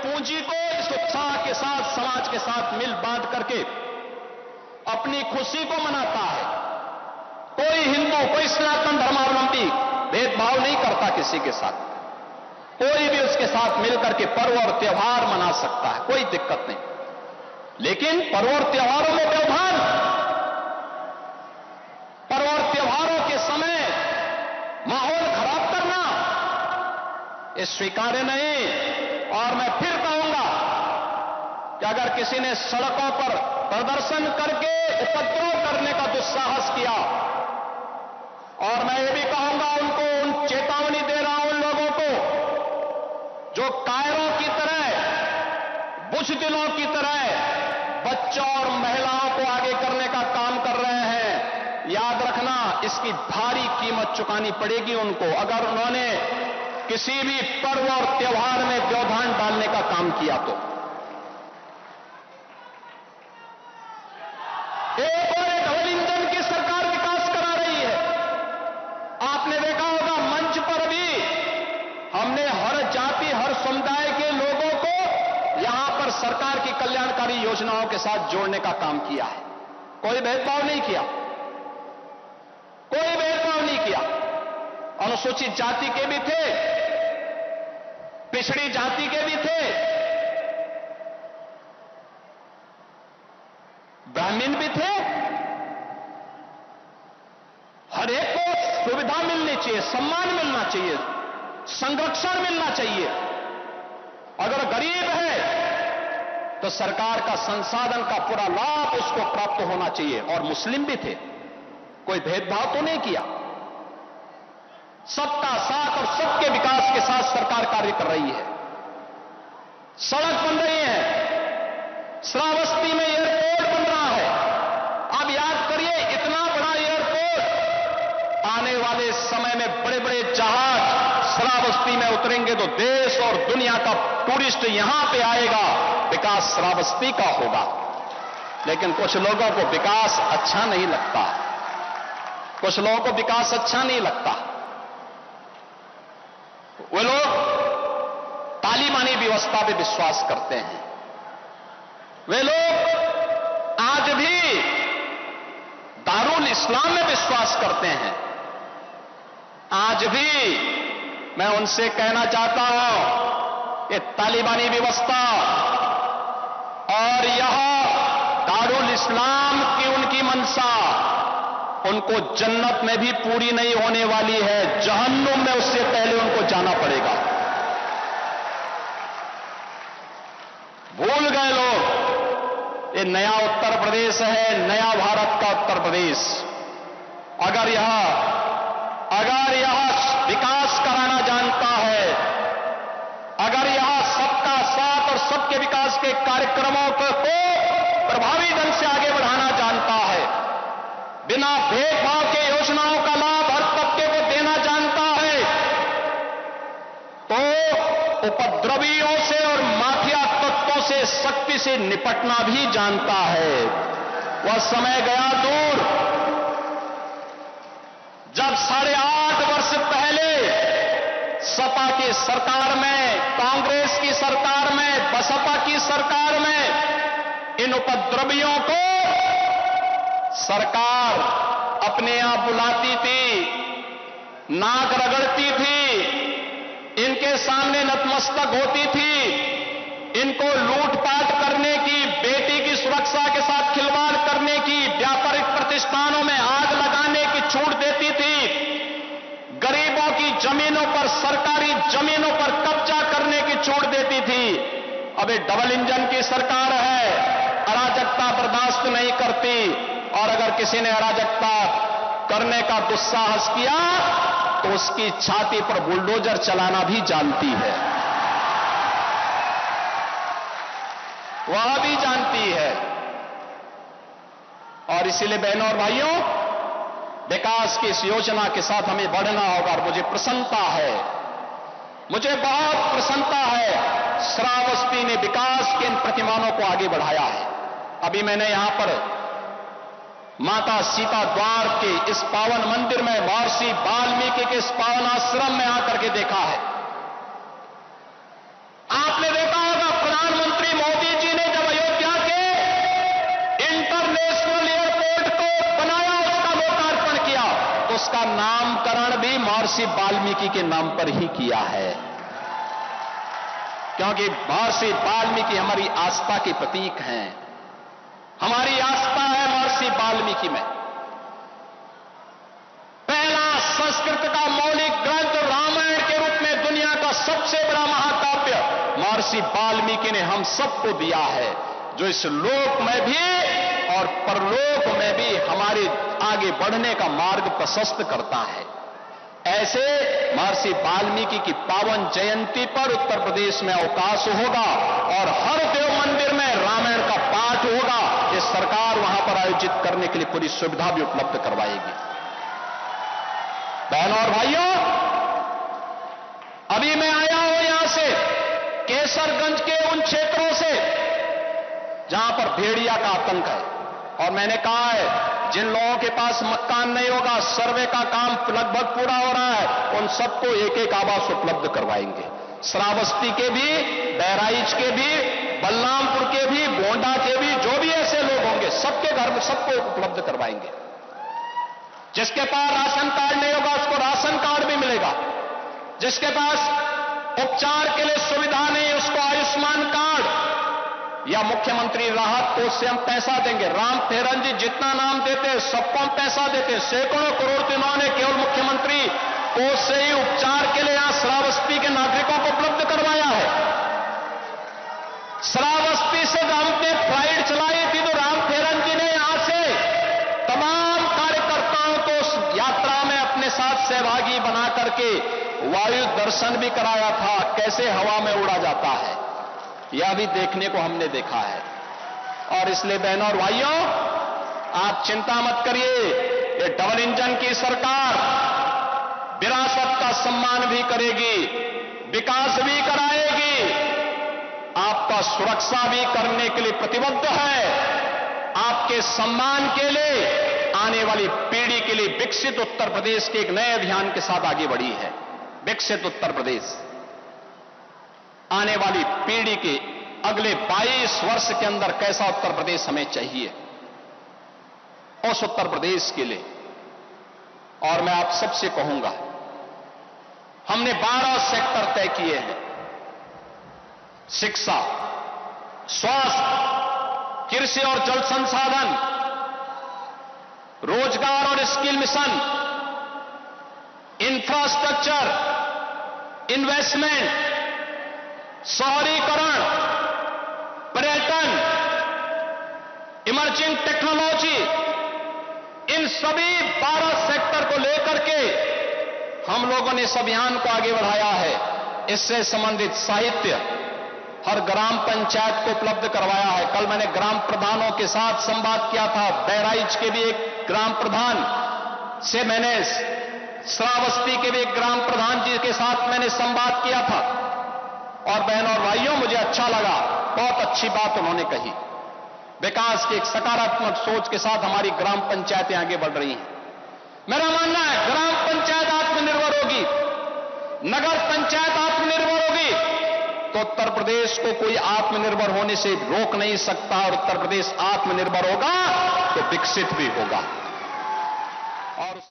पूंजी को इस उत्साह के साथ समाज के साथ मिल बांट करके अपनी खुशी को मनाता है। कोई हिंदू, कोई सनातन धर्मावलंबी भेदभाव नहीं करता किसी के साथ। कोई भी उसके साथ मिलकर के पर्व और त्योहार मना सकता है, कोई दिक्कत नहीं। लेकिन पर्व और त्योहारों में व्यवधान, पर्व और त्योहारों के समय माहौल खराब करना, ये स्वीकार्य नहीं। और मैं फिर कहूंगा कि अगर किसी ने सड़कों पर प्रदर्शन करके उपद्रव करने का दुस्साहस किया, और मैं ये भी कहूंगा उनको, उन चेतावनी दे रहा हूं उन लोगों को जो कायरों की तरह, बुज़दिलों की तरह बच्चों और महिलाओं को आगे करने का काम कर रहे हैं, याद रखना इसकी भारी कीमत चुकानी पड़ेगी उनको, अगर उन्होंने किसी भी पर्व और त्योहार में व्यवधान डालने का काम किया तो। एक और डबल इंजन की सरकार विकास करा रही है। आपने देखा होगा मंच पर भी हमने हर जाति, हर समुदाय के लोगों को यहां पर सरकार की कल्याणकारी योजनाओं के साथ जोड़ने का काम किया है। कोई भेदभाव नहीं किया, कोई भेदभाव नहीं किया। अनुसूचित जाति के भी थे, पिछड़ी जाति के भी थे, ब्राह्मण भी थे। हर एक को सुविधा मिलनी चाहिए, सम्मान मिलना चाहिए, संरक्षण मिलना चाहिए। अगर गरीब है तो सरकार का संसाधन का पूरा लाभ उसको प्राप्त होना चाहिए। और मुस्लिम भी थे, कोई भेदभाव तो नहीं किया। सबका साथ और सबके विकास के साथ सरकार कार्य कर रही है। सड़क बन रही है, श्रावस्ती में एयरपोर्ट बन रहा है। आप याद करिए, इतना बड़ा एयरपोर्ट, आने वाले समय में बड़े बड़े जहाज श्रावस्ती में उतरेंगे तो देश और दुनिया का टूरिस्ट यहां पे आएगा, विकास श्रावस्ती का होगा। लेकिन कुछ लोगों को विकास अच्छा नहीं लगता, कुछ लोगों को विकास अच्छा नहीं लगता। वे लोग तालिबानी व्यवस्था पे विश्वास करते हैं। वे लोग आज भी दारुल इस्लाम में विश्वास करते हैं। आज भी मैं उनसे कहना चाहता हूं कि तालिबानी व्यवस्था और यह दारुल इस्लाम की उनकी मंशा उनको जन्नत में भी पूरी नहीं होने वाली है, जहन्नुम में उससे पहले उनको जाना पड़ेगा। भूल गए लोग, ये नया उत्तर प्रदेश है, नया भारत का उत्तर प्रदेश। अगर यह विकास कराना जानता है, अगर यह सबका साथ और सबके विकास के कार्यक्रमों को प्रभावी ढंग से आगे बढ़ाना जानता है, बिना भेदभाव के योजनाओं का लाभ हर तबके को देना जानता है, तो उपद्रवियों से और माफिया तत्वों से सख्ती से निपटना भी जानता है। वह समय गया दूर जब 8.5 वर्ष पहले सपा की सरकार में, कांग्रेस की सरकार में, बसपा की सरकार में इन उपद्रवियों को सरकार अपने यहां बुलाती थी, नाक रगड़ती थी, इनके सामने नतमस्तक होती थी, इनको लूटपाट करने की, बेटी की सुरक्षा के साथ खिलवाड़ करने की, व्यापारिक प्रतिष्ठानों में आग लगाने की छूट देती थी, गरीबों की जमीनों पर, सरकारी जमीनों पर कब्जा करने की छूट देती थी। अब ये डबल इंजन की सरकार है, अराजकता बर्दाश्त नहीं करती, और अगर किसी ने अराजकता करने का दुस्साहस किया तो उसकी छाती पर बुलडोजर चलाना भी जानती है, वह भी जानती है। और इसीलिए बहनों और भाइयों, विकास की इस योजना के साथ हमें बढ़ना होगा। और मुझे प्रसन्नता है, मुझे बहुत प्रसन्नता है, श्रावस्ती ने विकास के इन प्रतिमानों को आगे बढ़ाया है। अभी मैंने यहां पर माता सीता द्वार के इस पावन मंदिर में, महर्षि वाल्मीकि के इस पावन आश्रम में आकर के देखा है। आपने देखा होगा महर्षि वाल्मीकि के नाम पर ही किया है, क्योंकि महर्षि वाल्मीकि हमारी आस्था के प्रतीक हैं। हमारी आस्था है महर्षि वाल्मीकि में। पहला संस्कृत का मौलिक ग्रंथ रामायण के रूप में दुनिया का सबसे बड़ा महाकाव्य महर्षि वाल्मीकि ने हम सबको दिया है, जो इस लोक में भी और परलोक में भी हमारे आगे बढ़ने का मार्ग प्रशस्त करता है। ऐसे महर्षि वाल्मीकि की पावन जयंती पर उत्तर प्रदेश में अवकाश होगा और हर देव मंदिर में रामायण का पाठ होगा। ये सरकार वहां पर आयोजित करने के लिए पूरी सुविधा भी उपलब्ध करवाएगी। बहनों और भाइयों, अभी मैं आया हूं यहां से केसरगंज के उन क्षेत्रों से जहां पर भेड़िया का आतंक है, और मैंने कहा है जिन लोगों के पास मकान नहीं होगा, सर्वे का काम लगभग पूरा हो रहा है, उन सबको एक एक आवास उपलब्ध करवाएंगे। श्रावस्ती के भी, बहराइच के भी, बलरामपुर के भी, गोंडा के भी, जो भी ऐसे लोग होंगे सबके घर में सबको उपलब्ध करवाएंगे। जिसके पास राशन कार्ड नहीं होगा उसको राशन कार्ड भी मिलेगा। जिसके पास उपचार के लिए सुविधा नहीं है उसको आयुष्मान कार्ड या मुख्यमंत्री राहत कोष से हम पैसा देंगे। राम तेरन जी जितना नाम देते हैं सबको हम पैसा देते हैं। सैकड़ों करोड़ तो इन्होंने केवल मुख्यमंत्री कोष से ही उपचार के लिए यहां श्रावस्ती के नागरिकों को उपलब्ध करवाया है। श्रावस्ती से हमने फ्लाइट चलाई थी तो राम तेरन जी ने यहां से तमाम कार्यकर्ताओं को उस यात्रा में अपने साथ सहभागी बना करके वायु दर्शन भी कराया था, कैसे हवा में उड़ा जाता है, यह भी देखने को हमने देखा है। और इसलिए बहनों और भाइयों, आप चिंता मत करिए, ये डबल इंजन की सरकार विरासत का सम्मान भी करेगी, विकास भी कराएगी, आपका सुरक्षा भी करने के लिए प्रतिबद्ध है। आपके सम्मान के लिए, आने वाली पीढ़ी के लिए विकसित उत्तर प्रदेश के एक नए अभियान के साथ आगे बढ़ी है। विकसित उत्तर प्रदेश आने वाली पीढ़ी के अगले 22 वर्ष के अंदर कैसा उत्तर प्रदेश हमें चाहिए, उस उत्तर प्रदेश के लिए। और मैं आप सबसे कहूंगा, हमने 12 सेक्टर तय किए हैं। शिक्षा, स्वास्थ्य, कृषि और जल संसाधन, रोजगार और स्किल मिशन, इंफ्रास्ट्रक्चर, इन्वेस्टमेंट, शहरीकरण, पर्यटन, इमर्जिंग टेक्नोलॉजी, इन सभी 12 सेक्टर को लेकर के हम लोगों ने इस अभियान को आगे बढ़ाया है। इससे संबंधित साहित्य हर ग्राम पंचायत को उपलब्ध करवाया है। कल मैंने ग्राम प्रधानों के साथ संवाद किया था। बहराइच के भी एक ग्राम प्रधान से मैंने, श्रावस्ती के भी एक ग्राम प्रधान जी के साथ मैंने संवाद किया था। और बहनों और भाइयों, मुझे अच्छा लगा, बहुत अच्छी बात उन्होंने कही। विकास की एक सकारात्मक सोच के साथ हमारी ग्राम पंचायतें आगे बढ़ रही हैं। मेरा मानना है ग्राम पंचायत आत्मनिर्भर होगी, नगर पंचायत आत्मनिर्भर होगी तो उत्तर प्रदेश को कोई आत्मनिर्भर होने से रोक नहीं सकता, और उत्तर प्रदेश आत्मनिर्भर होगा तो विकसित भी होगा।